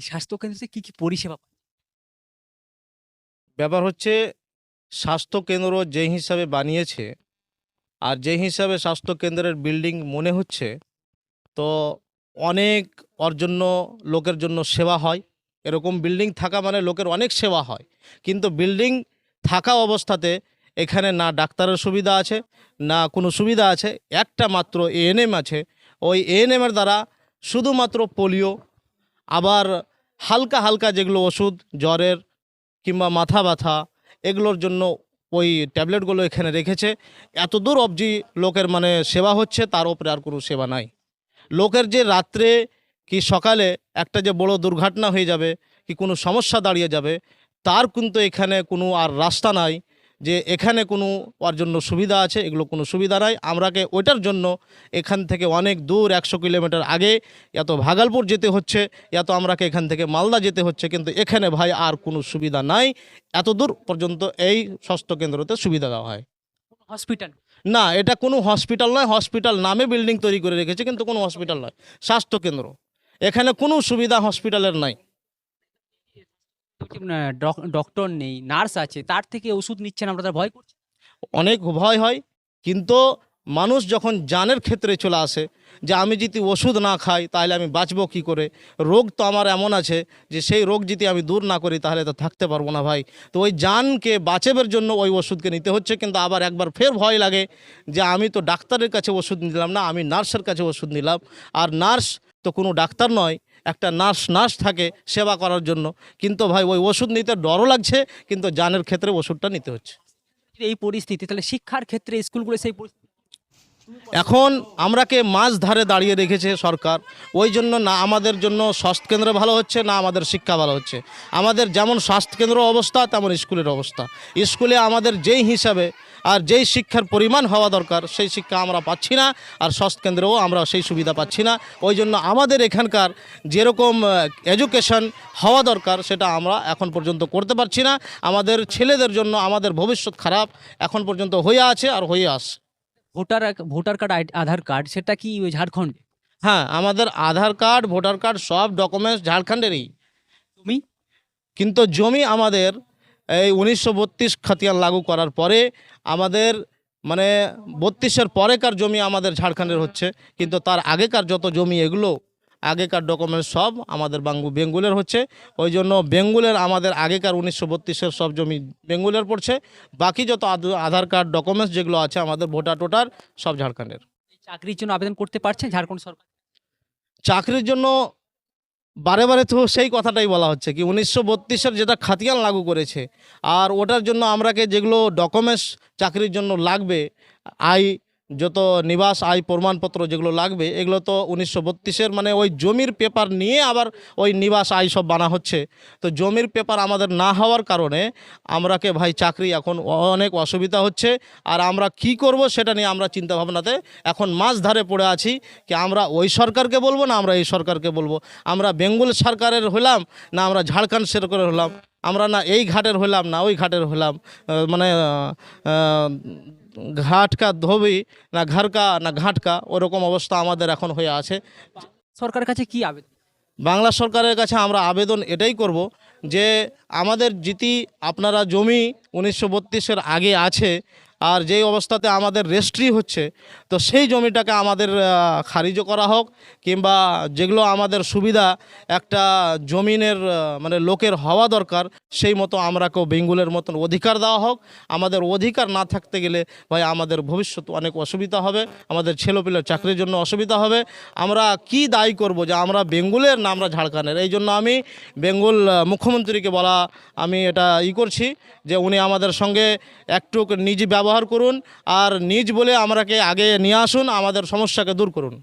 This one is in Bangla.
স্বাস্থ্যকেন্দ্রে কি পরিষেবা পান? ব্যাপার হচ্ছে স্বাস্থ্যকেন্দ্র যে হিসাবে বানিয়েছে আর যে হিসাবে স্বাস্থ্যকেন্দ্রের বিল্ডিং মনে হচ্ছে, তো অনেক ওর জন্য লোকের জন্য সেবা হয়। এরকম বিল্ডিং থাকা মানে লোকের অনেক সেবা হয়। কিন্তু বিল্ডিং থাকা অবস্থাতে এখানে না ডাক্তারের সুবিধা আছে, না কোনো সুবিধা আছে। একটা মাত্র এএনএম আছে। ওই এএনএমের দ্বারা শুধুমাত্র পোলিও, আবার হালকা হালকা যেগুলো ওষুধ জ্বরের কিংবা মাথা ব্যথা, এগুলোর জন্য ওই ট্যাবলেটগুলো এখানে রেখেছে। এত দূর অবধি লোকের মানে সেবা হচ্ছে, তার উপরে আর কোনো সেবা নাই। লোকের যে রাত্রে কি সকালে একটা যে বড় দুর্ঘটনা হয়ে যাবে, কি কোনো সমস্যা দাঁড়িয়ে যাবে, তার কিন্তু এখানে কোনো আর রাস্তা নাই যে এখানে কোনো ওর জন্য সুবিধা আছে। এগুলো কোনো সুবিধা নাই। আমরাকে ওইটার জন্য এখান থেকে অনেক দূর 100 কিলোমিটার আগে এত ভাগলপুর যেতে হচ্ছে, এত আমরাকে এখান থেকে মালদা যেতে হচ্ছে। কিন্তু এখানে ভাই আর কোনো সুবিধা নাই। এত দূর পর্যন্ত এই স্বাস্থ্যকেন্দ্রতে সুবিধা দেওয়া হয় হসপিটাল? না। এটা কোনো হসপিটাল নয়। হসপিটাল নামে বিল্ডিং তৈরি করে রেখেছে, কিন্তু কোনো হসপিটাল নয়, স্বাস্থ্যকেন্দ্র। এখানে কোনো সুবিধা হসপিটালের নাই। ডক্টর নেই, নার্স আছে, তার থেকে ওষুধ নিচ্ছেন আপনারা, ভয় করছেন? অনেক ভয় হয়, কিন্তু মানুষ যখন জানের ক্ষেত্রে চলে আসে যে আমি যদি ওষুধ না খাই তাহলে আমি বাঁচবো কী করে, রোগ তো আমার এমন আছে যে সেই রোগ যদি আমি দূর না করি তাহলে তো থাকতে পারবো না ভাই। তো ওই জানকে বাঁচাবার জন্য ওই ওষুধকে নিতে হচ্ছে। কিন্তু আবার একবার ফের ভয় লাগে যে আমি তো ডাক্তারের কাছে ওষুধ নিলাম না, আমি নার্সের কাছে ওষুধ নিলাম। আর নার্স তো কোনো ডাক্তার নয়, একটা নার্স থাকে সেবা করার জন্য। কিন্তু ভাই ওই ওষুধ নিতে ডরও লাগছে, কিন্তু জানের ক্ষেত্রে ওষুধটা নিতে হচ্ছে। এই পরিস্থিতি, তাহলে শিক্ষার ক্ষেত্রে স্কুলগুলো সেই পরিস্থিতি। এখন আমরাকে মাঝ ধারে দাঁড়িয়ে রেখেছে সরকার। ওই জন্য না আমাদের জন্য স্বাস্থ্যকেন্দ্র ভালো হচ্ছে, না আমাদের শিক্ষা ভালো হচ্ছে। আমাদের যেমন স্বাস্থ্যকেন্দ্র অবস্থা, তেমন স্কুলের অবস্থা। স্কুলে আমাদের যেই হিসাবে আর যেই শিক্ষার পরিমাণ হওয়া দরকার সেই শিক্ষা আমরা পাচ্ছি না, আর স্বাস্থ্যকেন্দ্রেও আমরা সেই সুবিধা পাচ্ছি না। ওই জন্য আমাদের এখানকার যেরকম এডুকেশন হওয়া দরকার সেটা আমরা এখন পর্যন্ত করতে পারছি না। আমাদের ছেলেদের জন্য আমাদের ভবিষ্যৎ খারাপ এখন পর্যন্ত হয়ে আছে আর হয়ে আসছে। ভোটার কার্ড, আধার কার্ড, সেটা কি ওই ঝাড়খণ্ডে? হ্যাঁ, আমাদের আধার কার্ড, ভোটার কার্ড সব ডকুমেন্টস ঝাড়খণ্ডেরই। তুমি? কিন্তু জমি আমাদের এই 1932 খতিয়ান লাগু করার পরে আমাদের মানে 32-এর পরেকার জমি আমাদের ঝাড়খণ্ডের হচ্ছে। কিন্তু তার আগেকার যত জমি এগুলো আগেকার ডকুমেন্টস সব আমাদের বেঙ্গুলের হচ্ছে। ওই জন্য বেঙ্গুলের আমাদের আগেকার 1932-এর সব জমি বেঙ্গুলের পড়ছে। বাকি যত আধার কার্ড ডকুমেন্টস যেগুলো আছে আমাদের ভোটার টোটার সব ঝাড়খণ্ডের। চাকরির জন্য আবেদন করতে পারছেন ঝাড়খণ্ড সরকার? চাকরির জন্য বারে বারে তো সেই কথাটাই বলা হচ্ছে কি 1932-এর যেটা খাতিয়ান লাগু করেছে, আর ওটার জন্য আমরাকে যেগুলো ডকুমেন্টস চাকরির জন্য লাগবে, আয় যত নিবাস আয় প্রমাণপত্র যেগুলো লাগবে, এগুলো তো 1932-এর মানে ওই জমির পেপার নিয়ে আবার ওই নিবাস আয় সব বানা হচ্ছে। তো জমির পেপার আমাদের না হওয়ার কারণে আমরাকে ভাই চাকরি এখন অনেক অসুবিধা হচ্ছে। আর আমরা কি করব সেটা নিয়ে আমরা চিন্তা ভাবনাতে এখন মাঝ ধারে পড়ে আছি কি আমরা ওই সরকারকে বলবো না আমরা এই সরকারকে বলবো। আমরা বেঙ্গল সরকারের হলাম না আমরা ঝাড়খণ্ড সরকারের হলাম, আমরা না এই ঘাটের হলাম না ওই ঘাটের হলাম। মানে ঘাট কা ধোবি না ঘর কা না ঘাট কা, ওরকম অবস্থা আমাদের এখন হয়ে আছে। সরকারের কাছে কি আবেদন? বাংলা সরকারের কাছে আমরা আবেদন এটাই করব যে আমাদের যদি আপনারা জমি 1932-এর আগে আছে আর যেই অবস্থাতে আমাদের রেজিস্ট্রি হচ্ছে, তো সেই জমিটাকে আমাদের খারিজও করা হোক, কিংবা যেগুলো আমাদের সুবিধা একটা জমিনের মানে লোকের হওয়া দরকার সেই মতো আমরাকেও বেঙ্গুলের মতন অধিকার দেওয়া হোক। আমাদের অধিকার না থাকতে গেলে ভাই আমাদের ভবিষ্যৎ অনেক অসুবিধা হবে, আমাদের ছেলেপিলের চাকরির জন্য অসুবিধা হবে। আমরা কি দায়ী করব যে আমরা বেঙ্গুলের না আমরা ঝাড়খণ্ডের? এই জন্য আমি বেঙ্গল মুখ্যমন্ত্রীকে বলা আমি এটা করছি যে উনি আমাদের সঙ্গে একটু নিজ ব্যবহার করুন, আর নিজ বলে আমরাকে আগে নিয়ে আসুন, আমাদের সমস্যাকে দূর করুন।